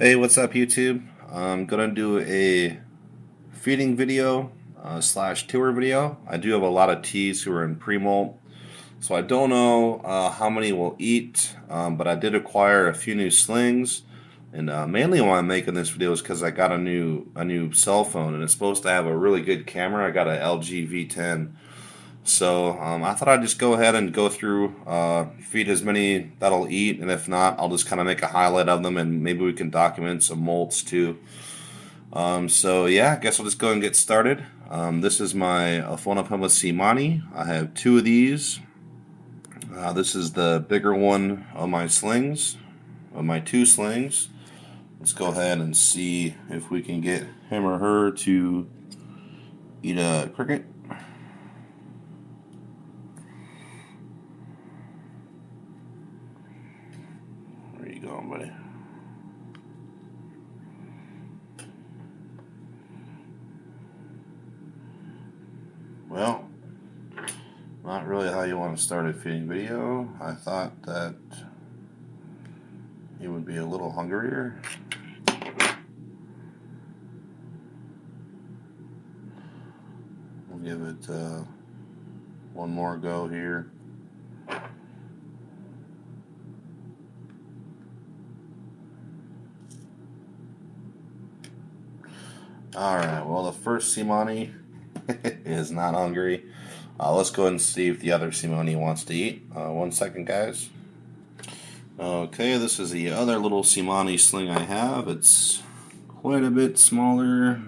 Hey, what's up, YouTube? I'm gonna do a feeding video slash tour video. I do have a lot of teas who are in pre-molt, so I don't know how many will eat, but I did acquire a few new slings, and mainly why I'm making this video is because I got a new cell phone, and it's supposed to have a really good camera. I got a LG V10. So I thought I'd just go ahead and go through, feed as many that'll eat, and if not, I'll just kind of make a highlight of them, and maybe we can document some molts too. So yeah, I guess I'll just go and get started. This is my Afonopema Simani. I have two of these. This is the bigger one of my slings, of my two slings. Let's go ahead and see if we can get him or her to eat a cricket. Where you going, buddy? Well, not really how you want to start a feeding video. I thought that he would be a little hungrier. We'll give it one more go here. Alright, well, the first Simani is not hungry. Let's go ahead and see if the other Simani wants to eat. 1 second, guys. Okay, this is the other little Simani sling I have. It's quite a bit smaller.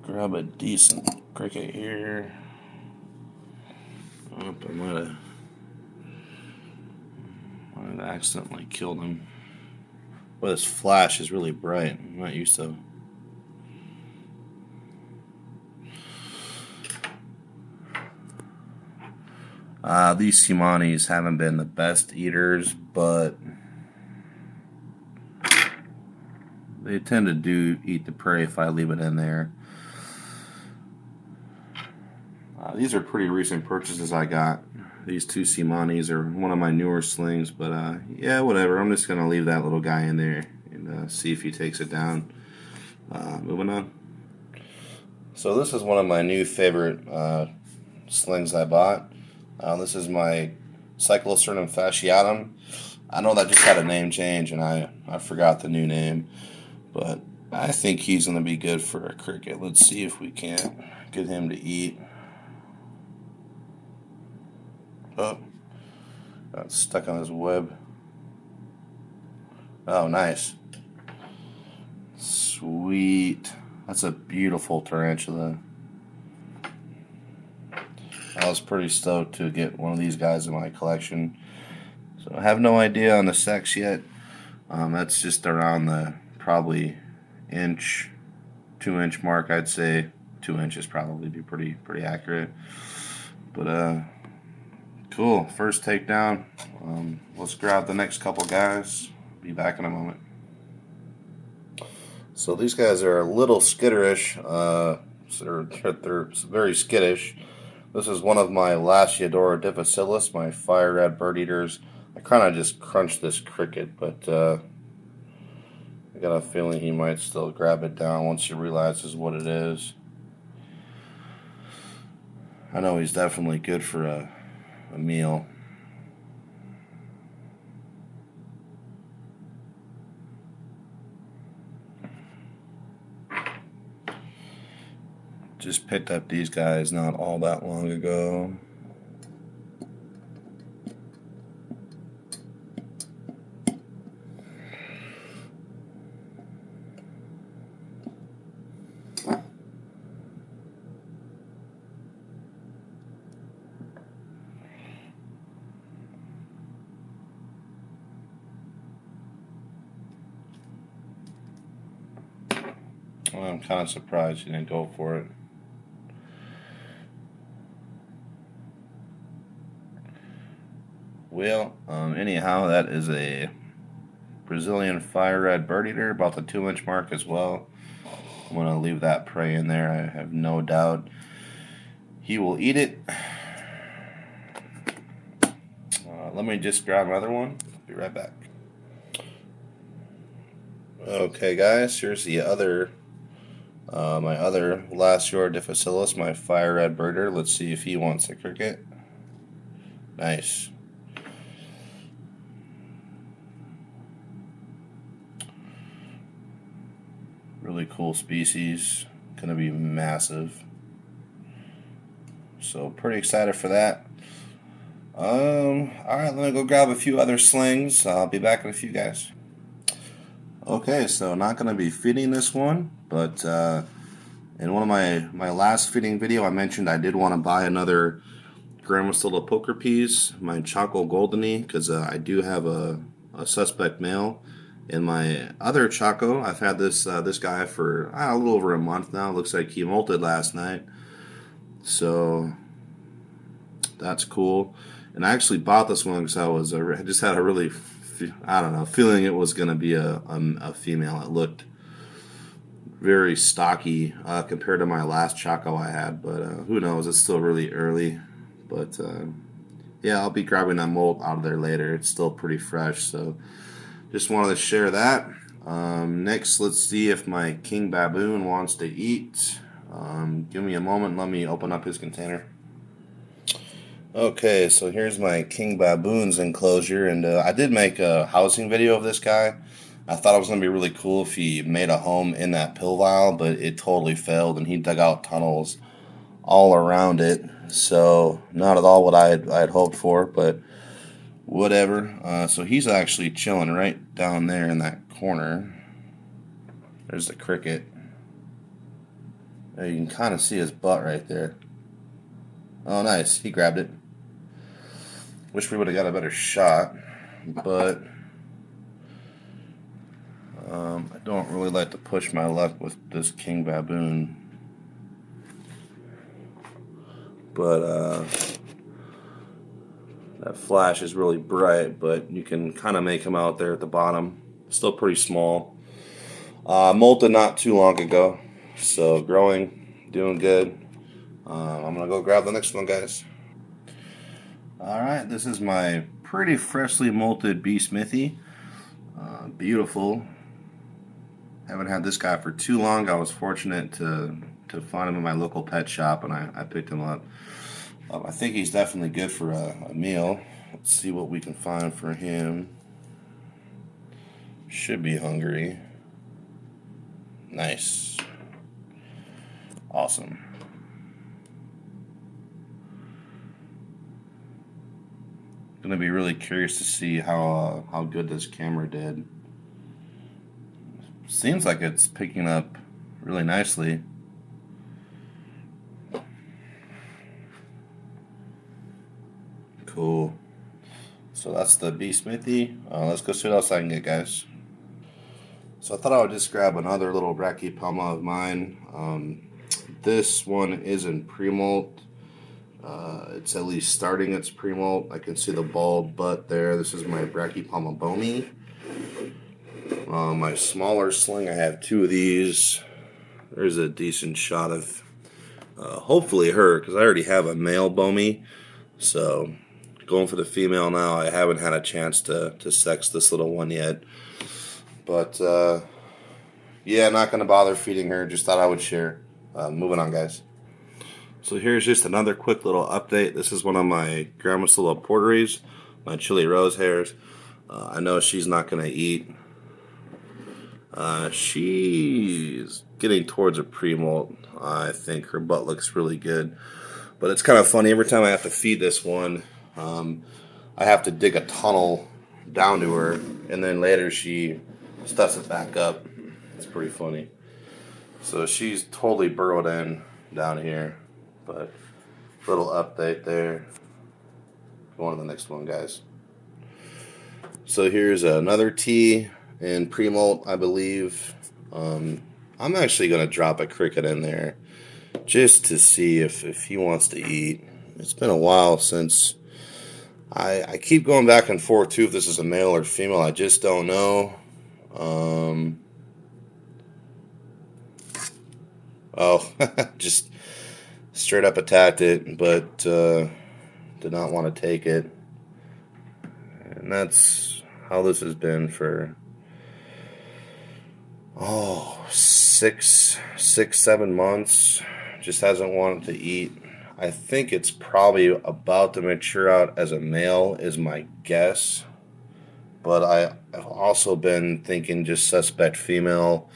Grab a decent cricket here. Oh, I might have accidentally killed him. But this flash is really bright. I'm not used to. These Simanis haven't been the best eaters, but they tend to do eat the prey if I leave it in there. These are pretty recent purchases I got. These two Simanis are one of my newer slings, but yeah, whatever. I'm just going to leave that little guy in there and see if he takes it down. Moving on. So this is one of my new favorite slings I bought. This is my Cyclosternum fasciatum. I know that just had a name change, and I forgot the new name, but I think he's going to be good for a cricket. Let's see if we can't get him to eat. Oh, got stuck on his web. Oh, nice. Sweet. That's a beautiful tarantula. I was pretty stoked to get one of these guys in my collection. So I have no idea on the sex yet. That's just around the probably 2 inch mark, I'd say. 2 inches probably be pretty accurate. But cool, first takedown. Let's grab the next couple guys. Be back in a moment. So these guys are a little skitterish. So they're very skittish. This is one of my Lasiodora difficilis, my fire red bird eaters. I kind of just crunched this cricket, but I got a feeling he might still grab it down once he realizes what it is. I know he's definitely good for a meal. Just picked up these guys not all that long ago. Well, I'm kind of surprised you didn't go for it. Well, anyhow, that is a Brazilian fire red bird eater, about the 2 inch mark as well. I'm going to leave that prey in there. I have no doubt he will eat it. let me just grab another one. Be right back. Okay, guys, here's the other, my other Lasior difficilis, my fire red birder. Let's see if he wants a cricket. Nice. Really cool species. Gonna be massive. So pretty excited for that. Alright, let me go grab a few other slings. I'll be back in a few, guys. Okay, so not going to be feeding this one, but in one of my last feeding video, I mentioned I did want to buy another Grammostola poker piece, my Choco Goldeny, because I do have a suspect male. In my other Choco, I've had this guy for a little over a month now. Looks like he molted last night, so that's cool. And I actually bought this one because I just had a really, I don't know, feeling it was going to be a female. It looked very stocky compared to my last Choco I had, but who knows? It's still really early. But yeah, I'll be grabbing that molt out of there later. It's still pretty fresh, so just wanted to share that. Next, let's see if my king baboon wants to eat. Give me a moment. Let me open up his container. Okay, so here's my king baboon's enclosure, and I did make a housing video of this guy. I thought it was going to be really cool if he made a home in that pill vial, but it totally failed, and he dug out tunnels all around it. So not at all what I had hoped for, but whatever. So he's actually chilling right down there in that corner. There's the cricket. There, you can kind of see his butt right there. Oh, nice. He grabbed it. Wish we would have got a better shot, but I don't really like to push my luck with this king baboon. But that flash is really bright, but you can kind of make him out there at the bottom. Still pretty small. Molted not too long ago, so growing, doing good. I'm going to go grab the next one, guys. Alright, this is my pretty freshly molted B. Smithy. Beautiful. Haven't had this guy for too long. I was fortunate to find him in my local pet shop, and I picked him up. I think he's definitely good for a meal. Let's see what we can find for him. Should be hungry. Nice. Awesome. Going to be really curious to see how good this camera did. Seems like it's picking up really nicely. Cool. So that's the B. Smithy. Let's go see what else I can get, guys. So I thought I would just grab another little Brachypelma of mine. This one is in pre-molt. It's at least starting its pre-molt. I can see the bald butt there. This is my Brachypelma bomi. My smaller sling, I have two of these. There's a decent shot of hopefully her, because I already have a male bomi. So going for the female now. I haven't had a chance to sex this little one yet. But yeah, not going to bother feeding her. Just thought I would share. Moving on, guys. So here's just another quick little update. This is one of my Grammostola porteries, my chili rose hairs. I know she's not going to eat. She's getting towards a pre-molt. I think her butt looks really good. But it's kind of funny. Every time I have to feed this one, I have to dig a tunnel down to her, and then later she stuffs it back up. It's pretty funny. So she's totally burrowed in down here. But little update there. Go on to the next one, guys. So here's another T in pre-molt, I believe. I'm actually going to drop a cricket in there just to see if he wants to eat. It's been a while since I keep going back and forth too if this is a male or female. I just don't know. Oh, just straight up attacked it, but did not want to take it. And that's how this has been for, 7 months. Just hasn't wanted to eat. I think it's probably about to mature out as a male is my guess. But I've also been thinking just suspect female.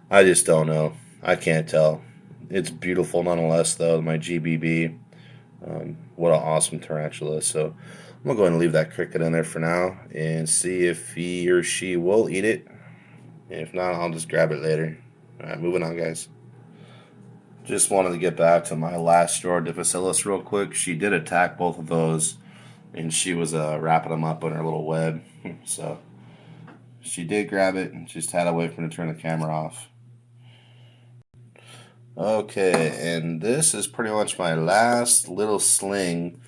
I just don't know. I can't tell. It's beautiful nonetheless, though. My GBB. What an awesome tarantula. So I'm going to go ahead and leave that cricket in there for now and see if he or she will eat it. If not, I'll just grab it later. Alright, moving on, guys. Just wanted to get back to my last Strora difficilis real quick. She did attack both of those, and she was wrapping them up in her little web. So she did grab it, and just had to wait for me to turn the camera off. Okay, and this is pretty much my last little sling.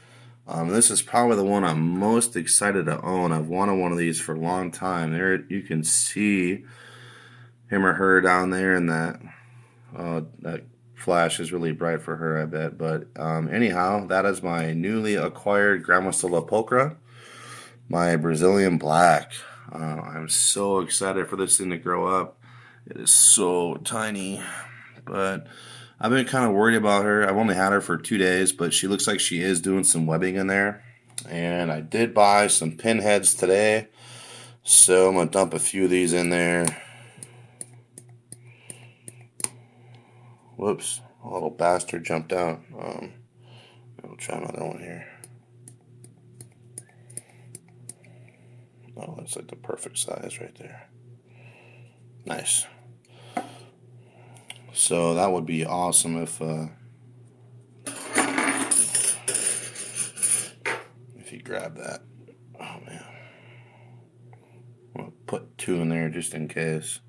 This is probably the one I'm most excited to own. I've wanted one of these for a long time. There you can see him or her down there, and that flash is really bright for her, I bet. But anyhow, that is my newly acquired Grammostola pulchra, my Brazilian black. I'm so excited for this thing to grow up. It is so tiny, but I've been kind of worried about her. I've only had her for 2 days, but she looks like she is doing some webbing in there. And I did buy some pinheads today, so I'm going to dump a few of these in there. Whoops, a little bastard jumped out. I'll try another one here. Oh, that's like the perfect size right there. Nice. So that would be awesome if you grab that. Oh man, I'm gonna put 2 in there just in case.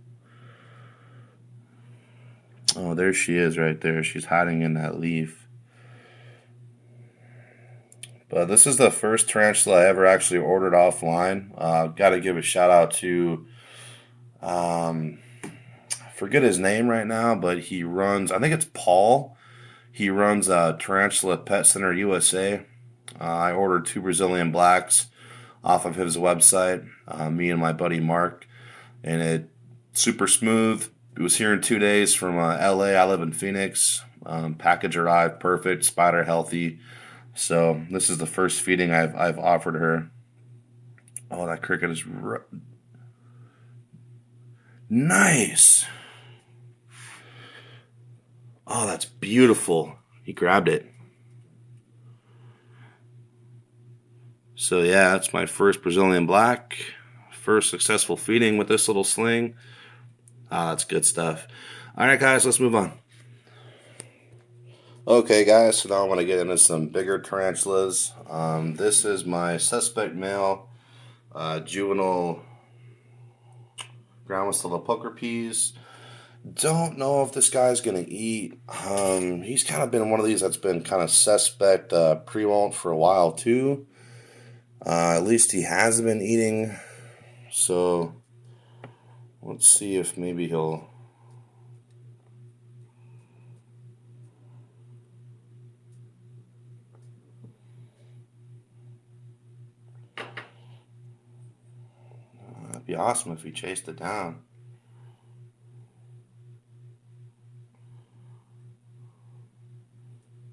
Oh, there she is right there. She's hiding in that leaf. But this is the first tarantula I ever actually ordered offline. Got to give a shout out to, I forget his name right now, but he runs, I think it's Paul. He runs Tarantula Pet Center USA. I ordered 2 Brazilian blacks off of his website, me and my buddy Mark, and it's super smooth. It was here in 2 days from LA. I live in Phoenix. Package arrived perfect, spider healthy. So this is the first feeding I've offered her. Oh, that cricket is nice. Oh, that's beautiful. He grabbed it. So yeah, that's my first Brazilian black. First successful feeding with this little sling. That's good stuff. Alright guys, let's move on. Okay guys, so now I want to get into some bigger tarantulas. This is my suspect male juvenile Grammostola pulchripes. Don't know if this guy's going to eat. He's kind of been one of these that's been kind of suspect pre-molt for a while too. At least he has been eating. So let's see if maybe he'll... That'd be awesome if he chased it down.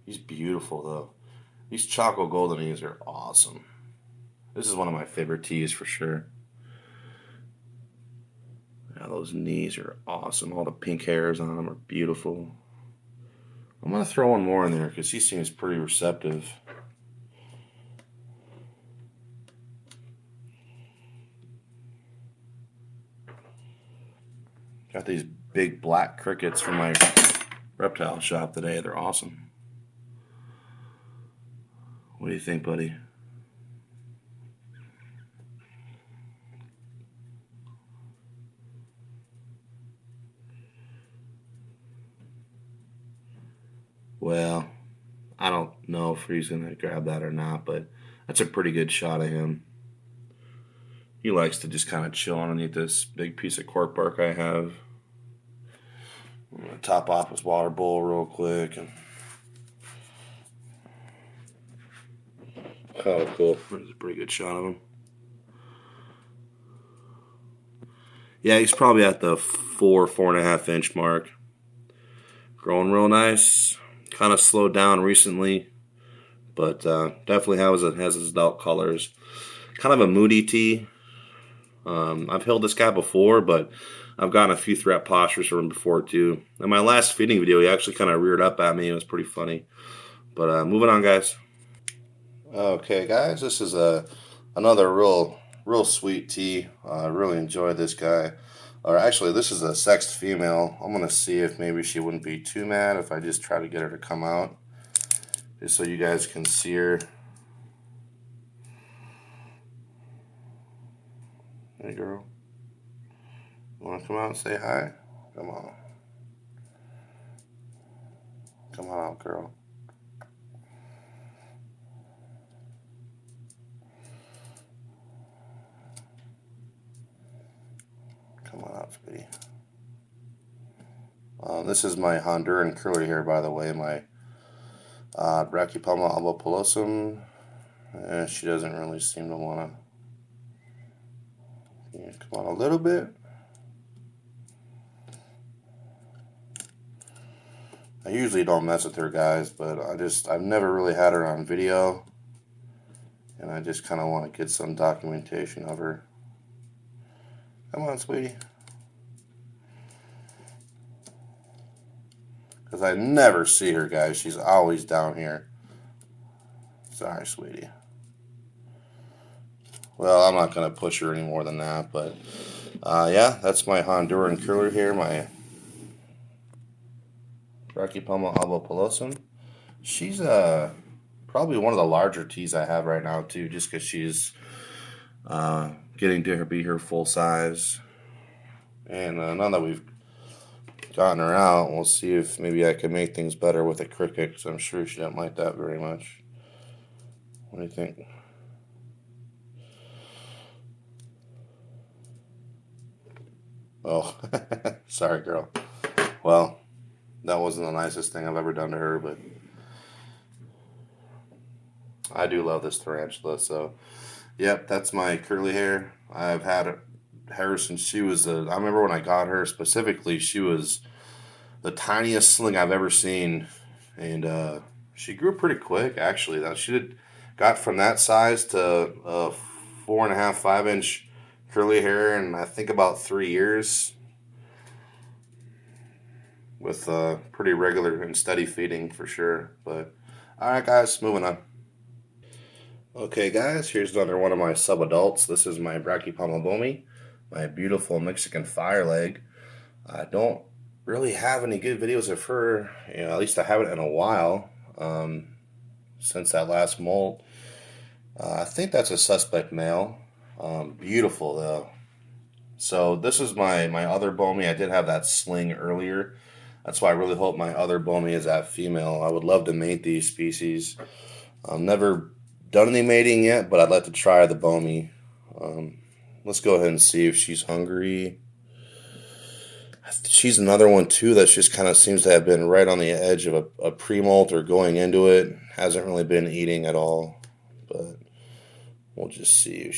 He's beautiful though. These Choco Goldenese are awesome. This is one of my favorite teas for sure. Yeah, those knees are awesome. All the pink hairs on them are beautiful. I'm going to throw one more in there because he seems pretty receptive. Got these big black crickets from my reptile shop today. They're awesome. What do you think, buddy? Well, I don't know if he's going to grab that or not, but that's a pretty good shot of him. He likes to just kind of chill underneath this big piece of cork bark I have. I'm going to top off his water bowl real quick. Oh, cool. There's a pretty good shot of him. Yeah, he's probably at the 4.5 inch mark. Growing real nice. Kind of slowed down recently, but definitely has his adult colors. Kind of a moody tee. I've held this guy before, but I've gotten a few threat postures from him before too. In my last feeding video, he actually kind of reared up at me. It was pretty funny. But moving on, guys. Okay, guys, this is another real sweet tea. I really enjoy this guy. Or actually, this is a sexed female. I'm gonna see if maybe she wouldn't be too mad if I just try to get her to come out, just so you guys can see her. Hey, girl, you wanna come out and say hi? Come on, come on out, girl. Come on out, sweetie. This is my Honduran curly hair, by the way, my Brachypelma albopilosum. She doesn't really seem to want to come on a little bit. I usually don't mess with her, guys, but I've never really had her on video, and I just kind of want to get some documentation of her. Come on, sweetie. Because I never see her, guys. She's always down here. Sorry, sweetie. Well, I'm not going to push her any more than that, but yeah, that's my Honduran curler here, my Brachypelma albopilosum. She's probably one of the larger teas I have right now, too, just because she's getting to be her full size. And now that we've gotten her out, we'll see if maybe I can make things better with a cricket, because I'm sure she doesn't like that very much. What do you think? Oh, sorry, girl. Well, that wasn't the nicest thing I've ever done to her, but I do love this tarantula. So, yep, that's my curly hair. I've had her since she was I remember when I got her specifically, she was the tiniest sling I've ever seen, and she grew pretty quick. Actually, that she did got from that size to 4.5, 5 inch curly hair in I think about 3 years, with pretty regular and steady feeding for sure. But all right, guys, moving on. Okay, guys, here's another one of my subadults. This is my Brachypelma, my beautiful Mexican fire leg. I don't really have any good videos of her. At least I haven't in a while, since that last molt. I think that's a suspect male. Beautiful though. So this is my other Bomi. I did have that sling earlier. That's why I really hope my other Bomi is that female. I would love to mate these species. I've never done any mating yet, but I'd like to try the Bomi. Let's go ahead and see if she's hungry. She's another one too that just kind of seems to have been right on the edge of a pre-molt or going into it. Hasn't really been eating at all, but we'll just see if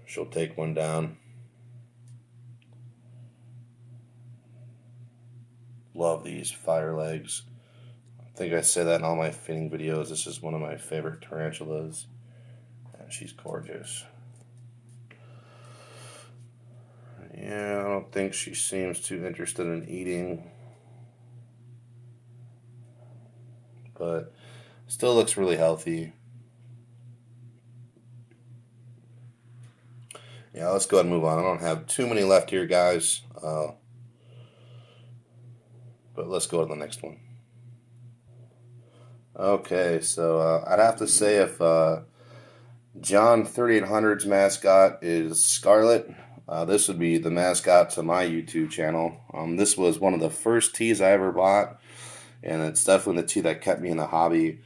she'll take one down. Love these fire legs. I think I say that in all my feeding videos. This is one of my favorite tarantulas, and she's gorgeous. Yeah, I don't think she seems too interested in eating, but still looks really healthy. Yeah, let's go ahead and move on. I don't have too many left here, guys, but let's go to the next one. Okay, so I'd have to say if John 3800's mascot is Scarlet, this would be the mascot to my YouTube channel. This was one of the first teas I ever bought, and it's definitely the tea that kept me in the hobby.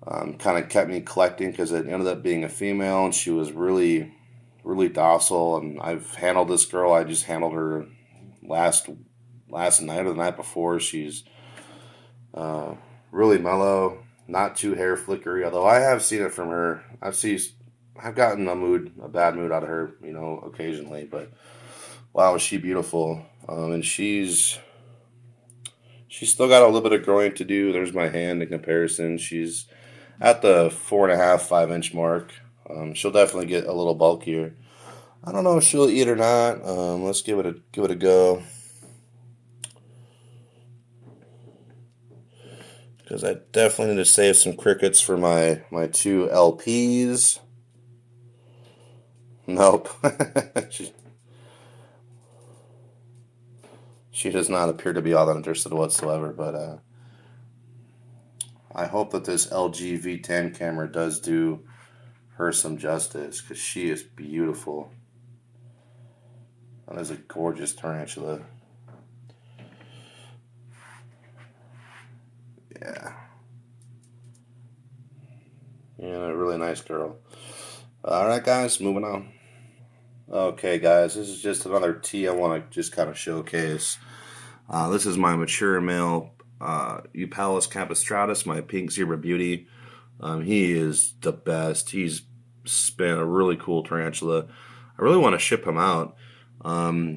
Kind of kept me collecting because it ended up being a female, and she was really, really docile. And I've handled this girl. I just handled her last night or the night before. She's really mellow, not too hair flickery. Although I have seen it from her. I've seen I've gotten a bad mood out of her, you know, occasionally. But wow, is she beautiful? And she's still got a little bit of growing to do. There's my hand in comparison. She's at the 4.5, 5 inch mark. She'll definitely get a little bulkier. I don't know if she'll eat or not. Let's give it a go. Because I definitely need to save some crickets for my two LPs. Nope. she, she does not appear to be all that interested whatsoever, but I hope that this LG V10 camera does do her some justice, because she is beautiful. That is a gorgeous tarantula. Yeah. Yeah, a really nice girl. Alright, guys, moving on. Okay, guys, this is just another tea I want to just kind of showcase. This is my mature male Eupalis capistratus, my pink zebra beauty. He is the best. He's been a really cool tarantula. I really want to ship him out.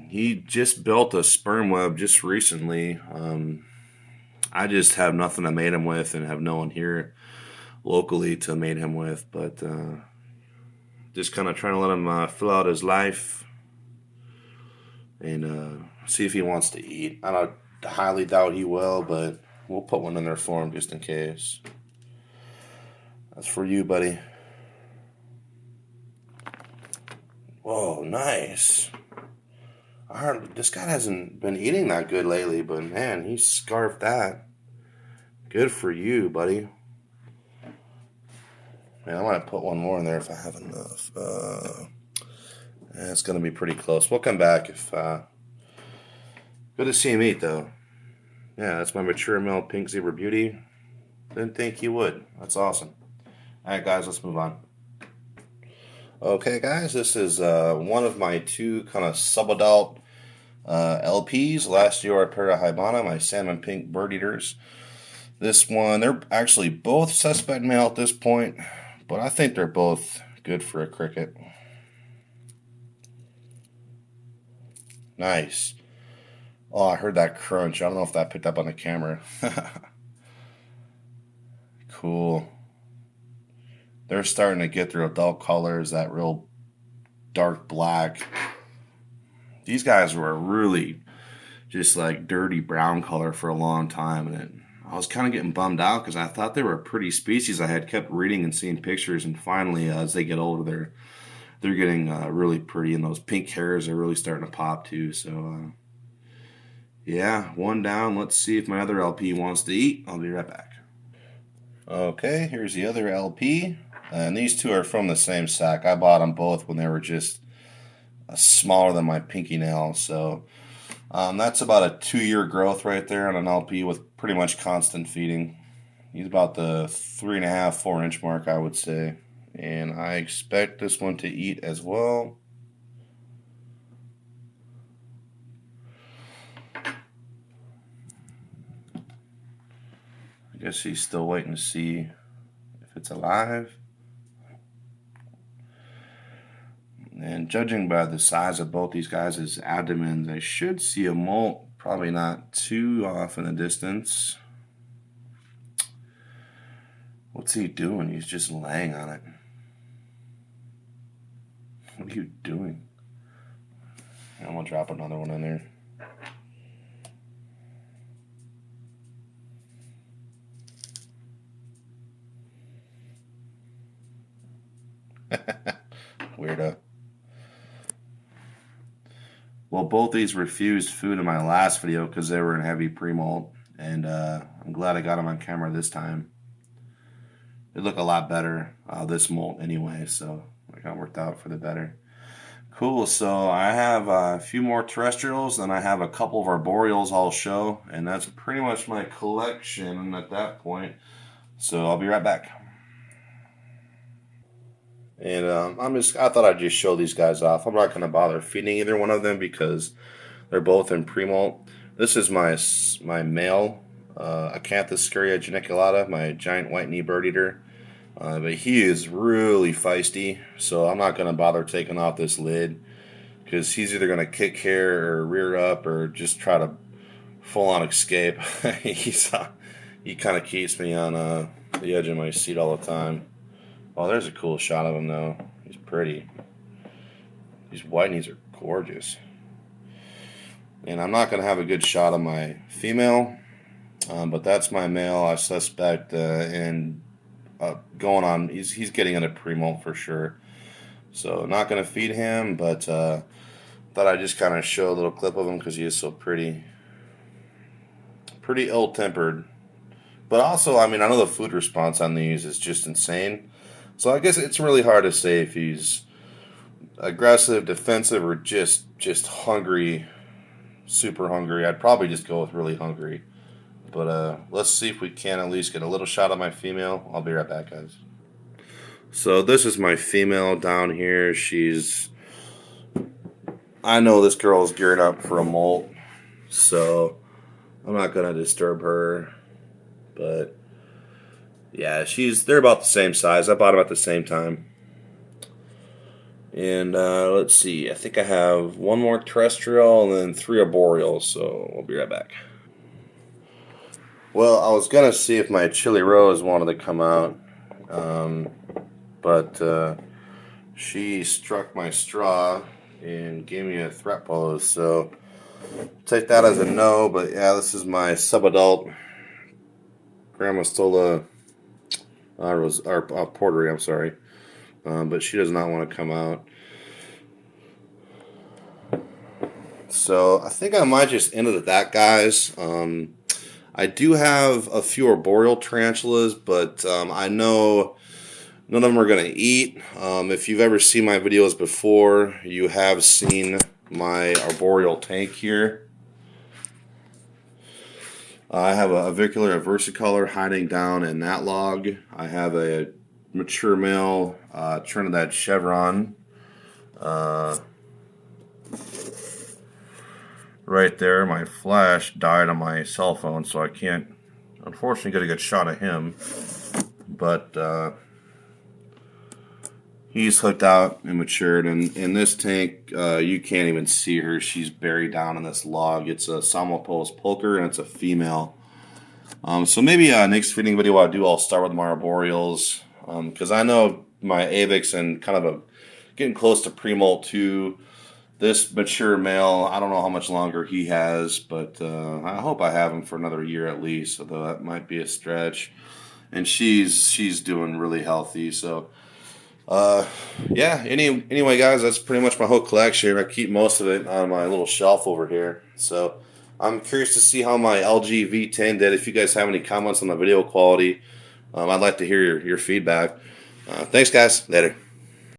He just built a sperm web just recently. I just have nothing to mate him with and have no one here locally to mate him with, but just kind of trying to let him fill out his life and see if he wants to eat. I don't highly doubt he will, but we'll put one in there for him just in case. That's for you, buddy. Whoa, nice. This guy hasn't been eating that good lately, but man, he scarfed that. Good for you, buddy. Man, I might put one more in there if I have enough. It's going to be pretty close. We'll come back if... Good to see him eat, though. Yeah, that's my mature male pink zebra beauty. Didn't think you would. That's awesome. Alright, guys, let's move on. Okay, guys, this is one of my two kind of subadult LPs. Last year I paired a Hibana, my salmon pink bird eaters. This one, they're actually both suspect male at this point, but I think they're both good for a cricket. Nice. Oh, I heard that crunch. I don't know if that picked up on the camera. Cool. They're starting to get their adult colors, that real dark black. These guys were really just like dirty brown color for a long time, and I was kind of getting bummed out because I thought they were a pretty species. I had kept reading and seeing pictures, and finally, as they get older, they're getting really pretty, and those pink hairs are really starting to pop too. So, yeah, one down. Let's see if my other LP wants to eat. I'll be right back. Okay, here's the other LP, and these two are from the same sack. I bought them both when they were just smaller than my pinky nail, so that's about a 2-year growth right there on an LP with pretty much constant feeding. He's about the 3.5, 4 inch mark, I would say. And I expect this one to eat as well. I guess he's still waiting to see if it's alive. And judging by the size of both these guys' abdomens, I should see a molt probably not too off in the distance. What's he doing? He's just laying on it. What are you doing? I'm gonna drop another one in there. Weirdo. Well, both these refused food in my last video because they were in heavy pre-molt, and I'm glad I got them on camera this time. They look a lot better this molt anyway, so it kind of worked out for the better. Cool, so I have a few more terrestrials, and I have a couple of arboreals I'll show, and that's pretty much my collection at that point. So I'll be right back. And I thought I'd just show these guys off. I'm not going to bother feeding either one of them because they're both in pre-molt. This is my male Acanthus geniculata, my giant white knee bird eater. But he is really feisty, so I'm not going to bother taking off this lid because he's either going to kick hair or rear up or just try to full on escape. He kind of keeps me on the edge of my seat all the time. Oh, there's a cool shot of him though. He's pretty. These whitenies are gorgeous. And I'm not going to have a good shot of my female, but that's my male. I suspect in going on. He's getting into pre-molt for sure. So not going to feed him, but thought I'd just kind of show a little clip of him because he is so pretty. Pretty ill-tempered. But also, I mean, I know the food response on these is just insane. So I guess it's really hard to say if he's aggressive, defensive, or just hungry, super hungry. I'd probably just go with really hungry. But let's see if we can at least get a little shot of my female. I'll be right back, guys. So this is my female down here. I know this girl is gearing up for a molt, so I'm not going to disturb her. But yeah, they're about the same size. I bought them at the same time. And let's see, I think I have one more terrestrial and then 3 arboreals, so we'll be right back. Well, I was going to see if my Chili Rose wanted to come out, but she struck my straw and gave me a threat pose, so take that as a no. But yeah, this is my subadult Grandma Stola Portery, I'm sorry. But she does not want to come out. So I think I might just end it at that, guys. I do have a few arboreal tarantulas, but I know none of them are going to eat. If you've ever seen my videos before, you have seen my arboreal tank here. I have a avicular versicolor hiding down in that log. I have a mature male Trinidad chevron right there. My flash died on my cell phone, so I can't unfortunately get a good shot of him, but he's hooked out and matured. And in this tank, you can't even see her. She's buried down in this log. It's a Samopos pulcher, and it's a female. So maybe next feeding video I'll start with my arboreals, because I know my Avix and kind of getting close to pre-molt too. This mature male, I don't know how much longer he has, but I hope I have him for another year at least, although that might be a stretch. And she's doing really healthy, so yeah. Anyway, guys, that's pretty much my whole collection. I keep most of it on my little shelf over here. So I'm curious to see how my LG V10 did. If you guys have any comments on the video quality, I'd like to hear your feedback. Thanks, guys. Later.